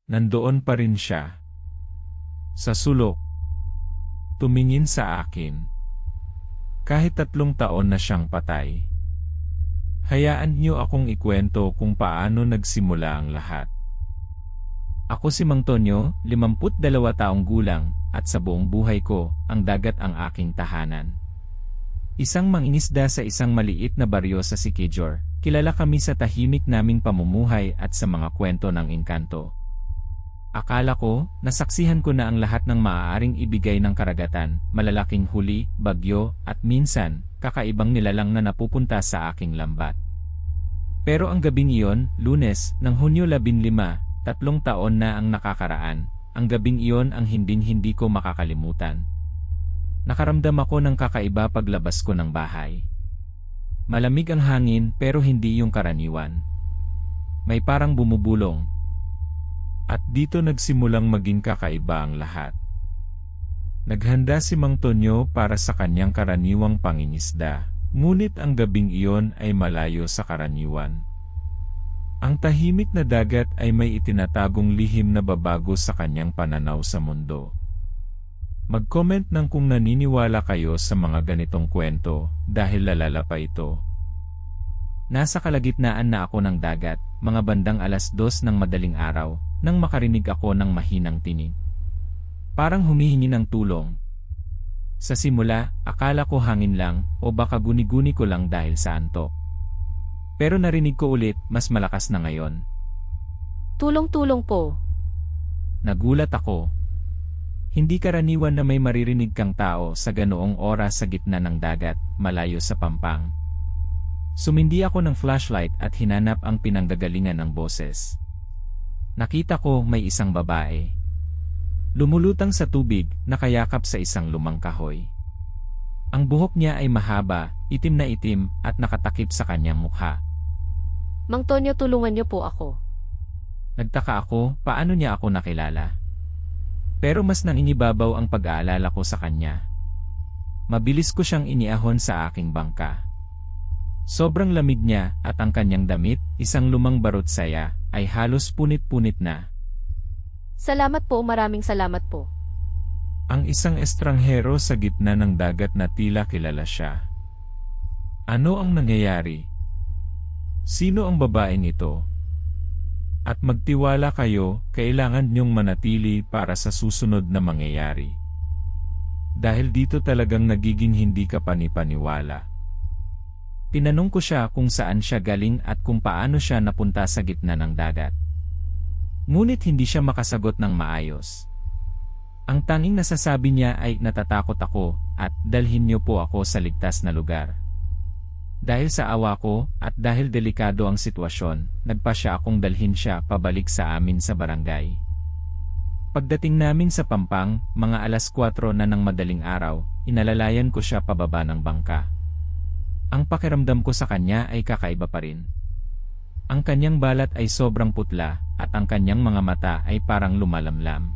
Nandoon pa rin siya. Sa sulok. Tumingin sa akin. Kahit 3 taon na siyang patay. Hayaan niyo akong ikwento kung paano nagsimula ang lahat. Ako si Mang Tonyo, 52 taong gulang, at sa buong buhay ko, ang dagat ang aking tahanan. Isang mangingisda sa isang maliit na baryo sa Siquijor, kilala kami sa tahimik naming pamumuhay at sa mga kwento ng engkanto. Akala ko, nasaksihan ko na ang lahat ng maaaring ibigay ng karagatan, malalaking huli, bagyo, at minsan, kakaibang nilalang na napupunta sa aking lambat. Pero ang gabing iyon, Lunes, ng Hunyo 15, 3 taon na ang nakakaraan, ang gabing iyon ang hinding-hindi ko makakalimutan. Nakaramdam ako ng kakaiba paglabas ko ng bahay. Malamig ang hangin pero hindi yung karaniwan. May parang bumubulong. At dito nagsimulang maging kakaiba ang lahat. Naghanda si Mang Tonyo para sa kanyang karaniwang pangingisda, ngunit ang gabing iyon ay malayo sa karaniwan. Ang tahimik na dagat ay may itinatagong lihim na babago sa kanyang pananaw sa mundo. Mag-comment ng kung naniniwala kayo sa mga ganitong kwento dahil lalala pa ito. Nasa kalagitnaan na ako ng dagat, mga bandang 2:00 ng madaling araw, nang makarinig ako ng mahinang tinig. Parang humihingi ng tulong. Sa simula, akala ko hangin lang o baka guni-guni ko lang dahil sa antok. Pero narinig ko ulit, mas malakas na ngayon. Tulong-tulong po. Nagulat ako. Hindi karaniwan na may maririnig kang tao sa ganoong oras sa gitna ng dagat, malayo sa pampang. Sumindi ako ng flashlight at hinanap ang pinanggagalingan ng boses. Nakita ko may isang babae. Lumulutang sa tubig, nakayakap sa isang lumang kahoy. Ang buhok niya ay mahaba, itim na itim, at nakatakip sa kanyang mukha. Mang Tonyo, tulungan niyo po ako. Nagtaka ako, paano niya ako nakilala? Pero mas nang inibabaw ang pag-aalala ko sa kanya. Mabilis ko siyang iniahon sa aking bangka. Sobrang lamig niya at ang kanyang damit, isang lumang barot saya, ay halos punit-punit na. Salamat po, maraming salamat po. Ang isang estranghero sa gitna ng dagat na tila kilala siya. Ano ang nangyayari? Sino ang babaeng ito? At magtiwala kayo, kailangan niyong manatili para sa susunod na mangyayari. Dahil dito talagang nagiging hindi ka panipaniwala. Tinanong ko siya kung saan siya galing at kung paano siya napunta sa gitna ng dagat. Ngunit hindi siya makasagot ng maayos. Ang tanging nasasabi niya ay natatakot ako at dalhin niyo po ako sa ligtas na lugar. Dahil sa awa ko at dahil delikado ang sitwasyon, nagpa siya akong dalhin siya pabalik sa amin sa barangay. Pagdating namin sa Pampang, mga 4:00 na ng madaling araw, inalalayan ko siya pababa ng bangka. Ang pakiramdam ko sa kanya ay kakaiba pa rin. Ang kanyang balat ay sobrang putla at ang kanyang mga mata ay parang lumalamlam.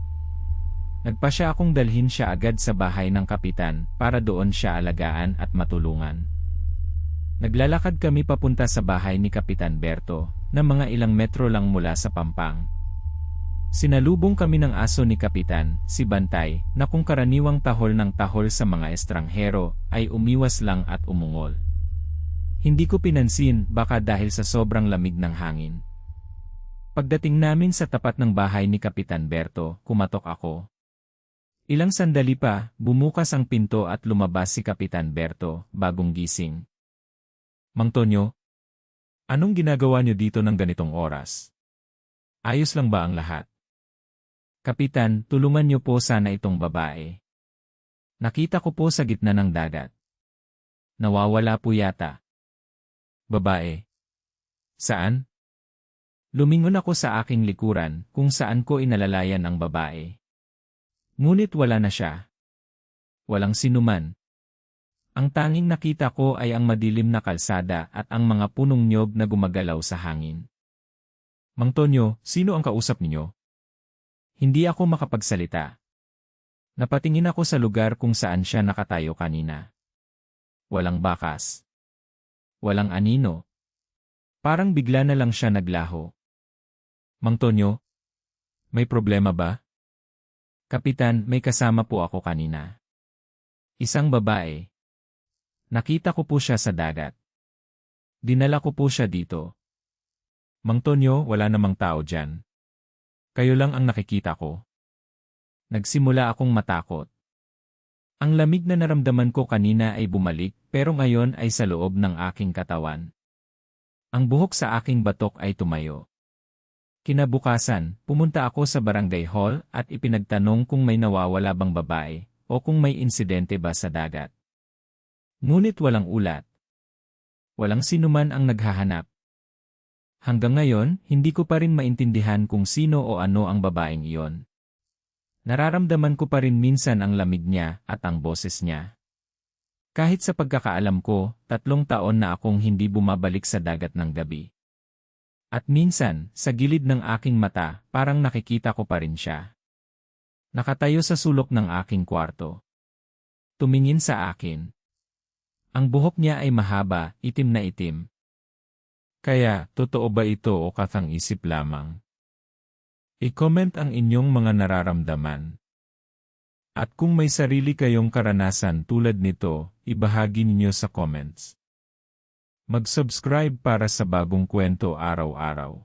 Nagpa siya akong dalhin siya agad sa bahay ng kapitan para doon siya alagaan at matulungan. Naglalakad kami papunta sa bahay ni Kapitan Berto, na mga ilang metro lang mula sa Pampang. Sinalubong kami ng aso ni Kapitan, si Bantay, na kung karaniwang tahol ng tahol sa mga estranghero, ay umiwas lang at umungol. Hindi ko pinansin, baka dahil sa sobrang lamig ng hangin. Pagdating namin sa tapat ng bahay ni Kapitan Berto, kumatok ako. Ilang sandali pa, bumukas ang pinto at lumabas si Kapitan Berto, bagong gising. Mang Tonyo, anong ginagawa niyo dito ng ganitong oras? Ayos lang ba ang lahat? Kapitan, tulungan niyo po sana itong babae. Nakita ko po sa gitna ng dagat. Nawawala po yata. Babae. Saan? Lumingon ako sa aking likuran kung saan ko inalalayan ang babae. Ngunit wala na siya. Walang sinuman. Ang tanging nakita ko ay ang madilim na kalsada at ang mga punong niyog na gumagalaw sa hangin. Mang Tonyo, sino ang kausap niyo? Hindi ako makapagsalita. Napatingin ako sa lugar kung saan siya nakatayo kanina. Walang bakas. Walang anino. Parang bigla na lang siya naglaho. Mang Tonyo, May problema ba? Kapitan, may kasama po ako kanina. Isang babae. Nakita ko po siya sa dagat. Dinala ko po siya dito. Mang Tonyo, wala namang tao dyan. Kayo lang ang nakikita ko. Nagsimula akong matakot. Ang lamig na naramdaman ko kanina ay bumalik pero ngayon ay sa loob ng aking katawan. Ang buhok sa aking batok ay tumayo. Kinabukasan, pumunta ako sa barangay hall at ipinagtanong kung may nawawala bang babae o kung may insidente ba sa dagat. Ngunit walang ulat. Walang sinuman ang naghahanap. Hanggang ngayon, hindi ko pa rin maintindihan kung sino o ano ang babaeng iyon. Nararamdaman ko pa rin minsan ang lamig niya at ang boses niya. Kahit sa pagkakaalam ko, 3 taon na akong hindi bumabalik sa dagat ng gabi. At minsan, sa gilid ng aking mata, parang nakikita ko pa rin siya. Nakatayo sa sulok ng aking kwarto. Tumingin sa akin. Ang buhok niya ay mahaba, itim na itim. Kaya, totoo ba ito o katang-isip lamang? I-comment ang inyong mga nararamdaman. At kung may sarili kayong karanasan tulad nito, ibahagi ninyo sa comments. Mag-subscribe para sa bagong kwento araw-araw.